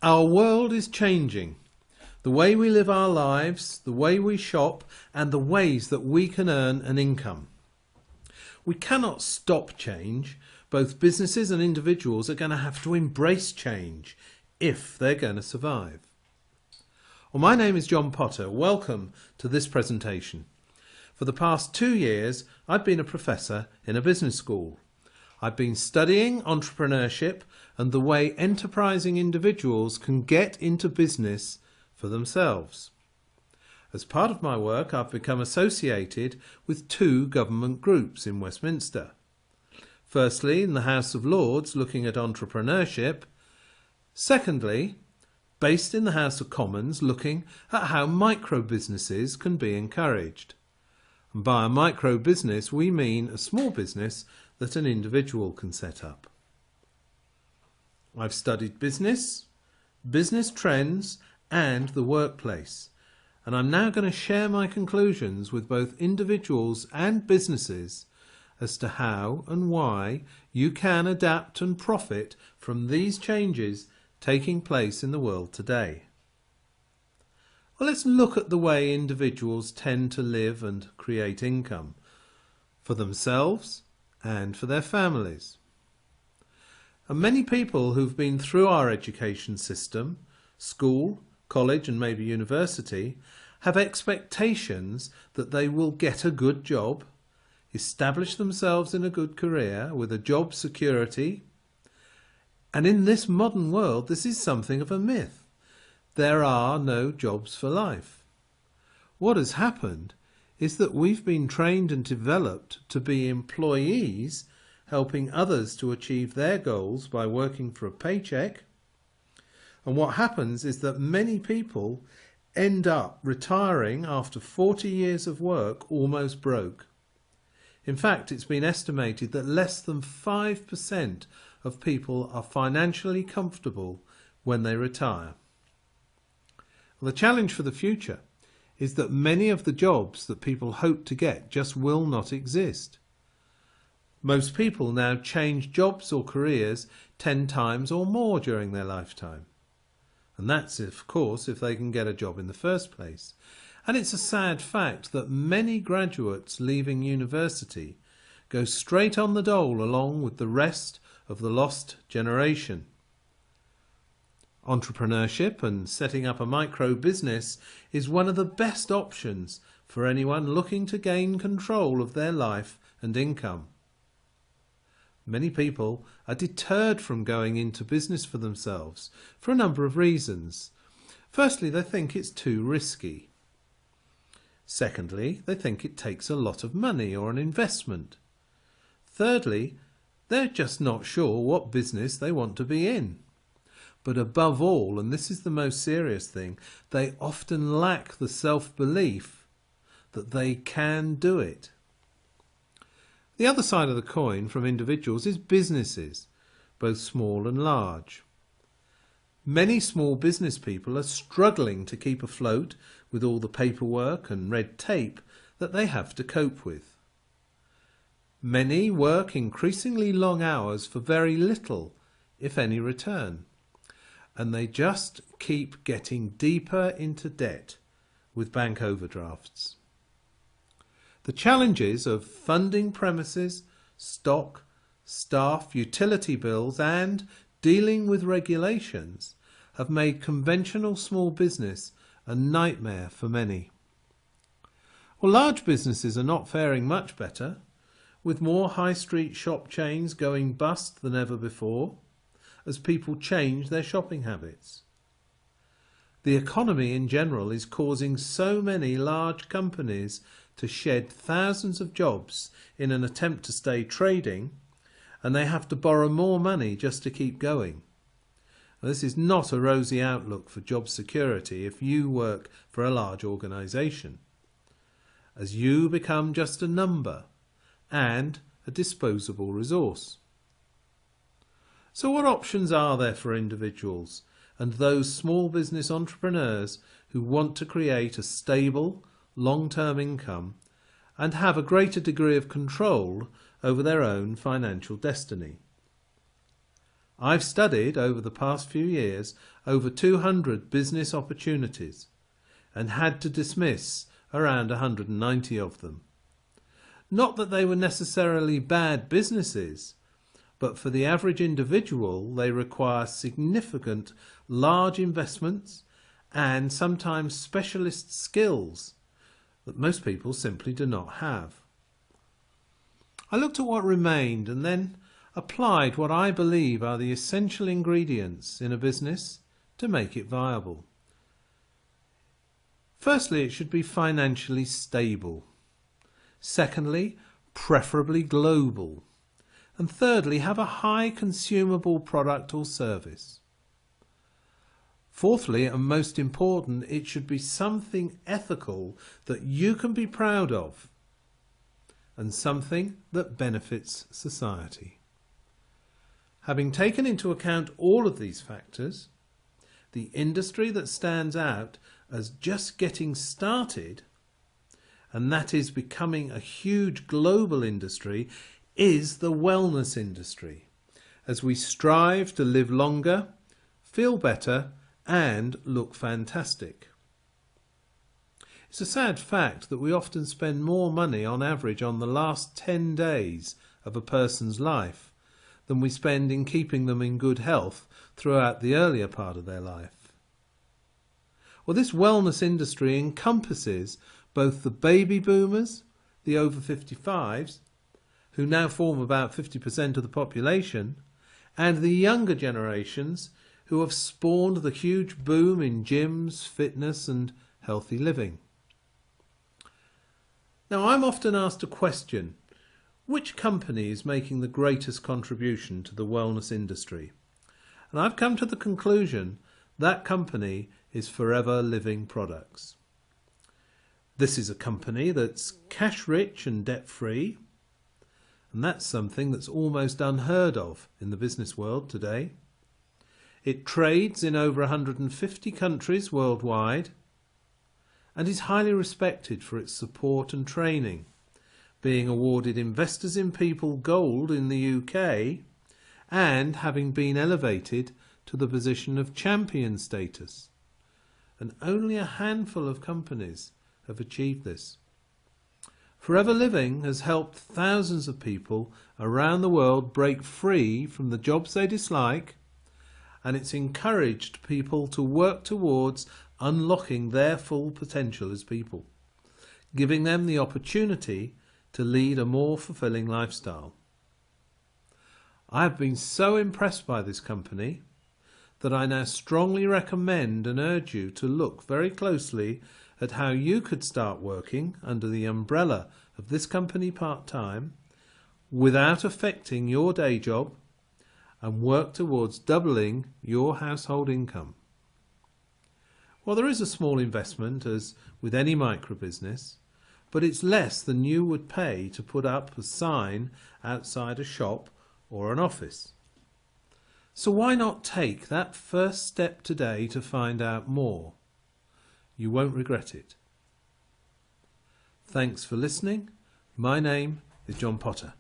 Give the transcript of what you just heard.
Our world is changing. The way we live our lives, the way we shop, and the ways that we can earn an income. We cannot stop change. Both businesses and individuals are going to have to embrace change if they're going to survive. Well, my name is John Potter. Welcome to this presentation. For the past 2 years, I've been a professor in a business school. I've been studying entrepreneurship and the way enterprising individuals can get into business for themselves. As part of my work, I've become associated with 2 government groups in Westminster. Firstly, in the House of Lords, looking at entrepreneurship. Secondly, based in the House of Commons, looking at how micro businesses can be encouraged. And by a micro business, we mean a small business that an individual can set up. I've studied business, business trends, and the workplace. And I'm now going to share my conclusions with both individuals and businesses as to how and why you can adapt and profit from these changes taking place in the world today. Well, let's look at the way individuals tend to live and create income for themselves and for their families. And many people who've been through our education system, school, college and maybe university, have expectations that they will get a good job, establish themselves in a good career with a job security. And in this modern world, this is something of a myth. There are no jobs for life. What has happened is that we've been trained and developed to be employees, helping others to achieve their goals by working for a paycheck. And what happens is that many people end up retiring after 40 years of work almost broke. In fact, it's been estimated that less than 5% of people are financially comfortable when they retire. Well, the challenge for the future is that many of the jobs that people hope to get just will not exist. Most people now change jobs or careers 10 times or more during their lifetime. And that's, of course, if they can get a job in the first place. And it's a sad fact that many graduates leaving university go straight on the dole along with the rest of the lost generation. Entrepreneurship and setting up a micro business is one of the best options for anyone looking to gain control of their life and income. Many people are deterred from going into business for themselves for a number of reasons. Firstly, they think it's too risky. Secondly, they think it takes a lot of money or an investment. Thirdly, they're just not sure what business they want to be in. But above all, and this is the most serious thing, they often lack the self-belief that they can do it. The other side of the coin from individuals is businesses, both small and large. Many small business people are struggling to keep afloat with all the paperwork and red tape that they have to cope with. Many work increasingly long hours for very little, if any, return. And they just keep getting deeper into debt with bank overdrafts. The challenges of funding premises, stock, staff, utility bills and dealing with regulations have made conventional small business a nightmare for many. Well, large businesses are not faring much better, with more high street shop chains going bust than ever before, as people change their shopping habits. The economy in general is causing so many large companies to shed thousands of jobs in an attempt to stay trading, and they have to borrow more money just to keep going. Now, this is not a rosy outlook for job security if you work for a large organisation, as you become just a number and a disposable resource. So what options are there for individuals and those small business entrepreneurs who want to create a stable, long-term income and have a greater degree of control over their own financial destiny? I've studied over the past few years over 200 business opportunities and had to dismiss around 190 of them. Not that they were necessarily bad businesses, but for the average individual they require significant large investments and sometimes specialist skills that most people simply do not have. I looked at what remained and then applied what I believe are the essential ingredients in a business to make it viable. Firstly, it should be financially stable. Secondly, preferably global. And thirdly, have a high consumable product or service. Fourthly, and most important, it should be something ethical that you can be proud of and something that benefits society. Having taken into account all of these factors, the industry that stands out as just getting started, and that is becoming a huge global industry, is the wellness industry, as we strive to live longer, feel better, and look fantastic. It's a sad fact that we often spend more money on average on the last 10 days of a person's life than we spend in keeping them in good health throughout the earlier part of their life. Well, this wellness industry encompasses both the baby boomers, the over 55s, who now form about 50% of the population, and the younger generations who have spawned the huge boom in gyms, fitness and healthy living. Now, I'm often asked a question: which company is making the greatest contribution to the wellness industry? And I've come to the conclusion that company is Forever Living Products. This is a company that's cash rich and debt free, and that's something that's almost unheard of in the business world today. It trades in over 150 countries worldwide and is highly respected for its support and training, being awarded Investors in People Gold in the UK and having been elevated to the position of champion status. And only a handful of companies have achieved this. Forever Living has helped thousands of people around the world break free from the jobs they dislike, and it's encouraged people to work towards unlocking their full potential as people, giving them the opportunity to lead a more fulfilling lifestyle. I have been so impressed by this company that I now strongly recommend and urge you to look very closely at how you could start working under the umbrella of this company part-time without affecting your day job and work towards doubling your household income. Well, there is a small investment, as with any micro-business, but it's less than you would pay to put up a sign outside a shop or an office. So why not take that first step today to find out more? You won't regret it. Thanks for listening. My name is John Potter.